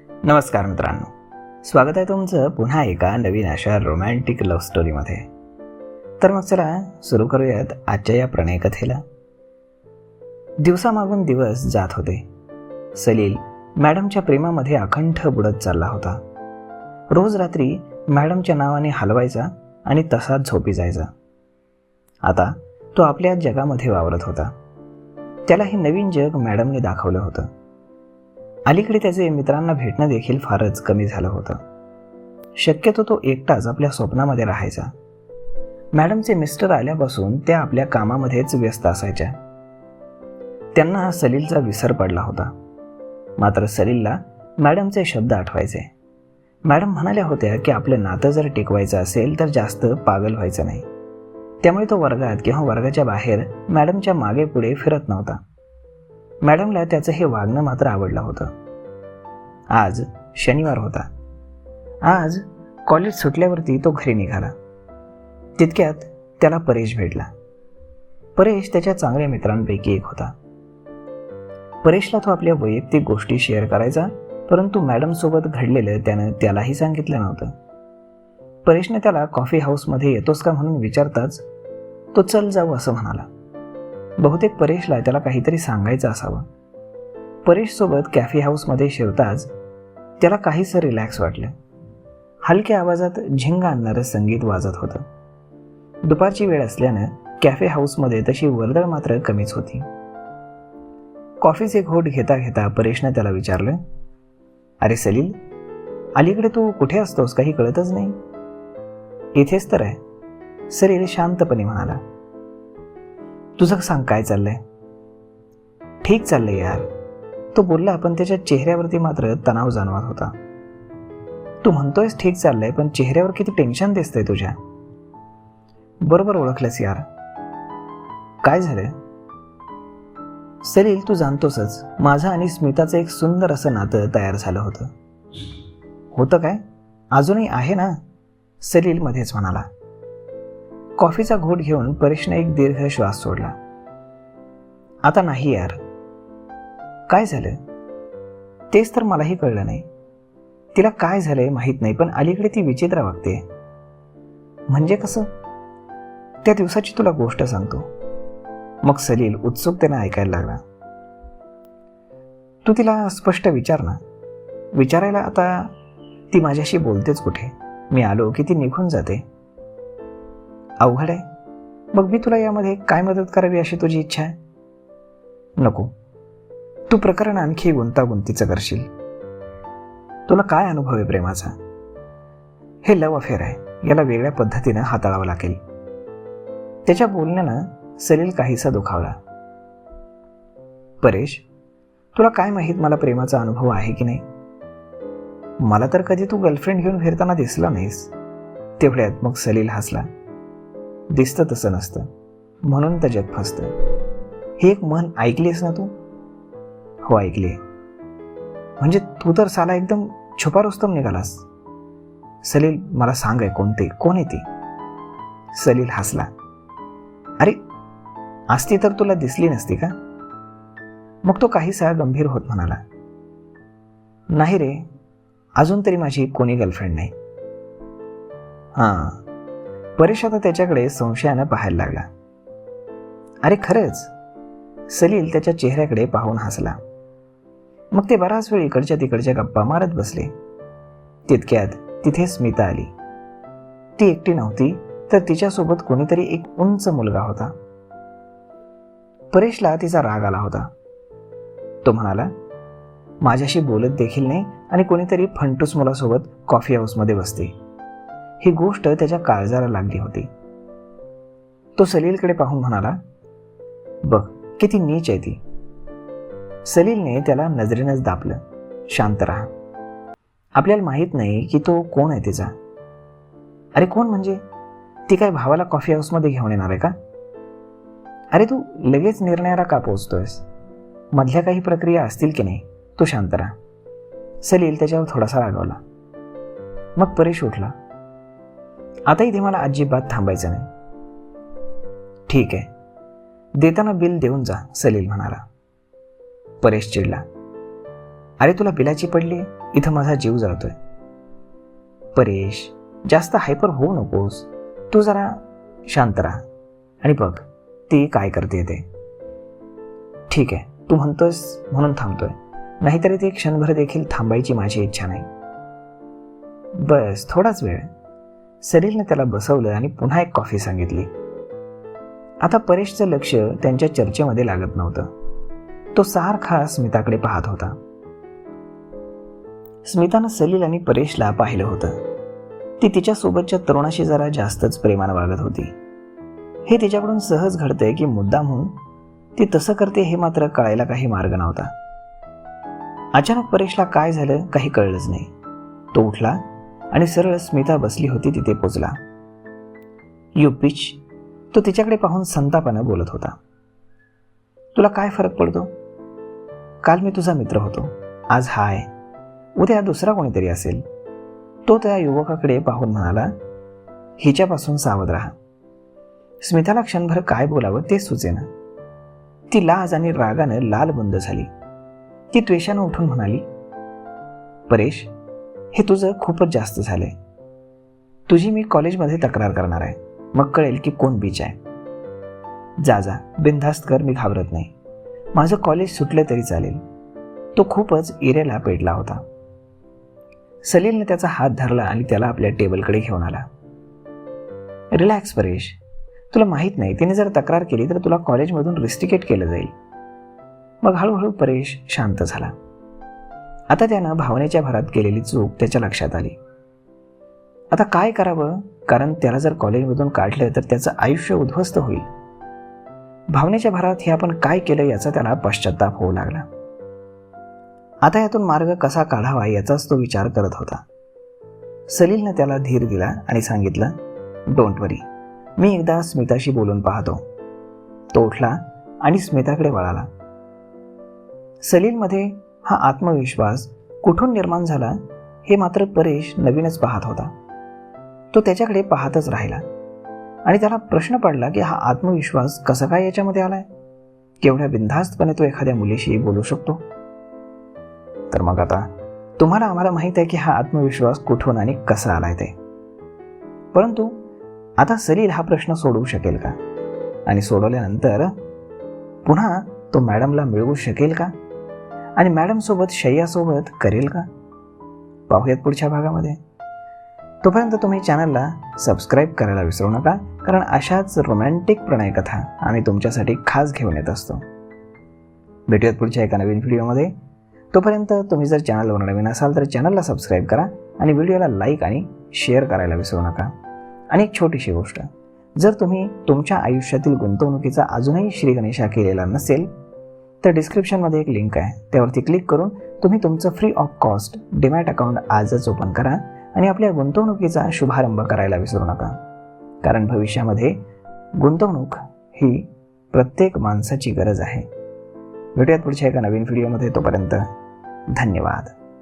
नमस्कार मित्रांनो, स्वागत आहे तुमचं पुन्हा एका नवीन अशा रोमॅन्टिक लव्ह स्टोरीमध्ये. तर मग चला सुरू करूयात आजच्या या प्रणय कथेला. दिवसामागून दिवस जात होते. सलील मॅडमच्या प्रेमामध्ये अखंड बुडत चालला होता. रोज रात्री मॅडमच्या नावाने हलवायचा आणि तसाच झोपी जायचा. आता तो आपल्या जगामध्ये वावरत होता. त्याला हे नवीन जग मॅडमने दाखवलं होतं. अलीकडे त्याचे मित्रांना भेटणं देखील फारच कमी झालं होतं. शक्यतो तो एकटाच आपल्या स्वप्नामध्ये राहायचा. मॅडमचे मिस्टर आल्यापासून त्या आपल्या कामामध्येच व्यस्त असायच्या. त्यांना सलीलचा विसर पडला होता. मात्र सलीलला मॅडमचे शब्द आठवायचे. मॅडम म्हणाल्या होत्या की आपलं नातं जर टिकवायचं असेल तर जास्त पागल व्हायचं नाही. त्यामुळे तो वर्गात किंवा वर्गाच्या बाहेर मॅडमच्या मागे पुढे फिरत नव्हता. मॅडमला त्याचं हे वागणं मात्र आवडलं होतं. आज शनिवार होता. आज कॉलेज सुटल्यावरती तो घरी निघाला. तितक्यात त्याला परेश भेटला. परेश त्याच्या चांगल्या मित्रांपैकी एक होता. परेशला तो आपल्या वैयक्तिक गोष्टी शेअर करायचा, परंतु मॅडमसोबत घडलेलं त्यानं त्यालाही सांगितलं नव्हतं. परेशने त्याला कॉफी हाऊसमध्ये येतोस का म्हणून विचारताच तो चल जाऊ असं म्हणाला. बहुतेक परेशला त्याला काहीतरी सांगायचं असावं. परेशसोबत कॅफे हाऊसमध्ये शिरताच त्याला काहीसं रिलॅक्स वाटलं. हलक्या आवाजात झिंग आणणारं संगीत वाजत होतं. दुपारची वेळ असल्यानं कॅफे हाऊसमध्ये तशी वर्दळ मात्र कमीच होती. कॉफीचे घोट घेता घेता परेशनं त्याला विचारलं, अरे सलील, अलीकडे तू कुठे असतोस काही कळतच नाही. इथेच तर आहे, सलील शांतपणे म्हणाला. तुझं सांग काय चाललंय. ठीक चाललंय यार, तो बोलला, पण त्याच्या चेहऱ्यावरती मात्र तणाव जाणवत होता. तू म्हणतोयस ठीक चाललंय, पण चेहऱ्यावर किती टेन्शन दिसतंय तुझ्या. बरोबर ओळखलंस यार. काय झालंय. सलील, तू जाणतोसच माझं आणि स्मिताचं एक सुंदर असं नातं तयार झालं होतं काय. अजूनही आहे ना, सलील मध्येच म्हणाला. कॉफीचा घोट घेऊन परेशने एक दीर्घ श्वास सोडला. आता नाही यार. काय झालं. तेच तर मलाही कळलं नाही. तिला काय झालंय माहीत नाही, पण अलीकडे ती विचित्र वागते. म्हणजे कसं. त्या दिवसाची तुला गोष्ट सांगतो. मग सलील उत्सुकतेने ऐकायला लागला. तू तिला स्पष्ट विचार ना. विचारायला आता ती माझ्याशी बोलतेच कुठे. मी आलो की ती निघून जाते. अवघड आहे. मग मी तुला यामध्ये काय मदत करावी अशी तुझी इच्छा आहे. नको, तू प्रकरण आणखी गुंतागुंतीचं करशील. तुला काय अनुभव आहे प्रेमाचा. हे लव्ह अफेअर आहे, याला वेगळ्या पद्धतीनं हाताळावं लागेल. त्याच्या बोलण्यानं सलील काहीसा दुखावला. परेश, तुला काय माहीत मला प्रेमाचा अनुभव आहे की नाही. मला तर कधी तू गर्लफ्रेंड घेऊन फिरताना दिसला नाहीस. तेवढ्यात मग सलील हसला. दिसतं तसं नसतं, म्हणून तर जग फसतं. ही एक म्हण ऐकलीस ना तू. हो ऐकली. म्हणजे तू तर साला एकदम छुपा रुस्तम निघालास. सलील, मला सांग आहे कोण आहे ती. सलील हसला. अरे असती तर तुला दिसली नसती का. मग तो काहीसा गंभीर होत म्हणाला, नाही रे, अजून तरी माझी कोणी गर्लफ्रेंड नाही. हां. परेश आता त्याच्याकडे संशयानं पाहायला लागला. अरे खरंच. सलील त्याच्या चेहऱ्याकडे पाहून हसला. मग ते बराच वेळ इकडच्या तिकडच्या गप्पा मारत बसले. तितक्यात तिथे स्मिता आली. ती एकटी नव्हती, तर तिच्यासोबत कोणीतरी एक उंच मुलगा होता. परेशला तिचा राग आला होता. तो म्हणाला, माझ्याशी बोलत देखील नाही आणि कोणीतरी फंटूस मुलासोबत कॉफी हाऊसमध्ये बसते. ही गोष्ट त्याच्या काळजाला लागली होती. तो सलीलकडे पाहून म्हणाला, बघ किती नीच आहे ती. सलीलने त्याला नजरेनंच दाबलं. शांत राहा. आपल्याला माहीत नाही की तो कोण आहे तिचा. अरे कोण म्हणजे. ती काय भावाला कॉफी हाऊसमध्ये घेऊन येणार आहे का. अरे तू लगेच निर्णयाला का पोहोचतोयस. मधल्या काही प्रक्रिया असतील की नाही. तू शांत राहा. सलील त्याच्यावर थोडासा रागावला. मग परेश उठला. आता इथे मला अजिबात थांबायचं नाही. ठीक आहे, देताना बिल देऊन जा, सलील म्हणाला. परेश चिडला. अरे तुला बिलाची पडली. इथं माझा जीव जळतोय. परेश, जास्त हायपर होऊ नकोस. तू जरा शांत राहा आणि बघ ती काय करते ते. ठीक आहे, तू म्हणतोयस म्हणून थांबतोय, नाहीतरी ती क्षणभर देखील थांबायची माझी इच्छा नाही. बस थोडाच वेळ. सलीलने त्याला बसवलं आणि पुन्हा एक कॉफी सांगितली. आता परेशचं लक्ष त्यांच्या चर्चेमध्ये लागत नव्हतं. तो सारखा स्मिताकडे पाहत होता. स्मितानं सलील आणि परेशला पाहिलं होतं. ती तिच्यासोबतच्या तरुणाशी जरा जास्तच प्रेमानं वागत होती. हे तिच्याकडून सहज घडतंय की मुद्दामहून ती तसं करते हे मात्र कळायला काही मार्ग नव्हता. अचानक परेशला काय झालं काही कळलंच नाही. तो उठला आणि सरळ स्मिता बसली होती तिथे पोचला. यू पिच, तो तिच्याकडे पाहून संतापानं बोलत होता. तुला काय फरक पडतो? काल मी तुझा मित्र होतो, आज हा आहे, उद्या दुसरा कोणीतरी असेल. तो त्या युवकाकडे पाहून म्हणाला, हिच्यापासून सावध राहा. स्मिताला क्षणभर काय बोलावं ते सुचेना. ती लाज आणि रागानं लालबुंद झाली. ती त्वेषानं उठून म्हणाली, परेश, हे तुझं खूपच जास्त झालंय. तुझी मी कॉलेजमध्ये तक्रार करणार आहे, मग कळेल की कोण बीच आहे. जा जा, बिनधास्त कर, मी घाबरत नाही. माझं कॉलेज सुटलं तरी चालेल. तो खूपच इरेला पेटला होता. सलीलने त्याचा हात धरला आणि त्याला आपल्या टेबलकडे घेऊन आला. रिलॅक्स परेश, तुला माहित नाही तिने जर तक्रार केली तर तुला कॉलेजमधून रिस्ट्रिकेट केलं जाईल. मग हळूहळू परेश शांत झाला. आता त्यानं भावनेच्या भरात केलेली चूक त्याच्या लक्षात आली. आता काय करावं, कारण त्याला जर कॉलेजमधून काढलं तर त्याचं आयुष्य उद्ध्वस्त होईल. भावनेच्या भरात हे आपण काय केलं याचा त्याला पश्चाताप होऊ लागला. आता यातून मार्ग कसा काढावा याचाच तो विचार करत होता. सलीलने त्याला धीर दिला आणि सांगितलं, डोंट वरी, मी एकदा स्मिताशी बोलून पाहतो. तो उठला आणि स्मिताकडे वळाला. सलीलमध्ये हा आत्मविश्वास कुठून निर्माण झाला हे मात्र परेश नवीनच पाहत होता. तो त्याच्याकडे पाहतच राहिला आणि त्याला प्रश्न पडला की हा आत्मविश्वास कसा काय याच्यामध्ये आलाय? केवढ्या बिनधास्तपणे तो एखाद्या मुलीशी बोलू शकतो? तर मग आता तुम्हाला आम्हाला माहित आहे की हा आत्मविश्वास कुठून आणि कसा आलाय ते. परंतु आता सलील हा प्रश्न सोडवू शकेल का? आणि सोडवल्यानंतर पुन्हा तो मॅडमला मिळवू शकेल का? आणि मॅडम सोबत शय्यासोबत करेल का? पाहूयात पुढच्या भागामध्ये. तोपर्यंत तुम्ही चॅनलला सबस्क्राईब करायला विसरू नका, कारण अशाच रोमॅन्टिक प्रणय कथा आम्ही तुमच्यासाठी खास घेऊन येत असतो. भेटूयात पुढच्या एका नवीन व्हिडिओमध्ये. तोपर्यंत तुम्ही जर चॅनलवर नवीन असाल तर चॅनलला सबस्क्राईब करा आणि व्हिडिओला लाईक आणि शेअर करायला विसरू नका. आणि एक छोटीशी गोष्ट, जर तुम्ही तुमच्या आयुष्यातील गुंतवणुकीचा अजूनही श्री गणेशा केलेला नसेल तर डिस्क्रिप्शनमध्ये एक लिंक आहे, त्यावरती क्लिक करून तुम्ही तुमचं free of cost demat account आजच ओपन करा आणि आपल्या गुंतवणुकीचा शुभारंभ करायला विसरू नका. कारण भविष्यामध्ये गुंतवणूक ही प्रत्येक माणसाची गरज आहे. भेटूयात पुढच्या एका नवीन व्हिडिओमध्ये. तोपर्यंत धन्यवाद.